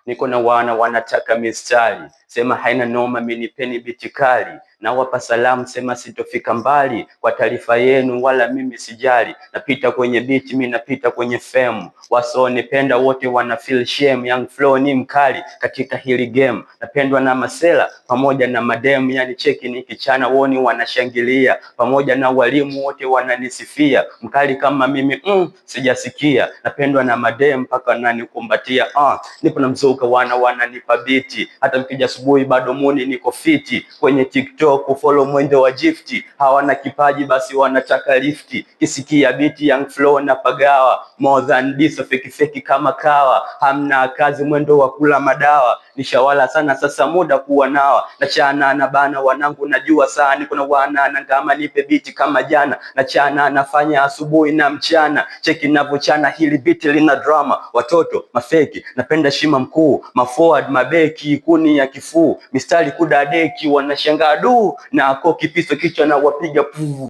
Niko na wanataka mistari, sema haina noma, minipeni biti kali. Na wapa salamu, sema sitofika mbali, kwa taarifa yenu wala mimi sijali. Napita kwenye biti, mimi napita kwenye fame. Wasonipenda wote wana feel shame. Young flow ni mkali katika hili game. Napendwa na masela pamoja na mademu, yani cheki nikichana woni wanashangilia. Pamoja na walimu wote wananisifia, mkali kama mimi sijasikia. Napendwa na mademu mpaka wananikumbatia. Nipo na mzuka wananipa biti, hata mkija asubuhi bado muni niko fiti. Kwenye TikTok follow mwendo wa gifti, hawana kipaji basi wanataka lifti. Kisikia biti Young flow na pagawa, more than this fake kama kawa. Hamna kazi mwendo wa kula madawa, nishawala sana sasa muda kuwa nawa. Nachana na bana wanangu najua sana, niko na wana kama nipe biti kama jana. Nachana nafanya asubuhi na mchana, cheki ninavyochana hili biti lina drama. Watoto mafeki napenda shima mkuu, maforward mabeki kuni ya kifuu. Mistari kudadeki wanashangaa du, na koki piso kichwa na wapiga puvu.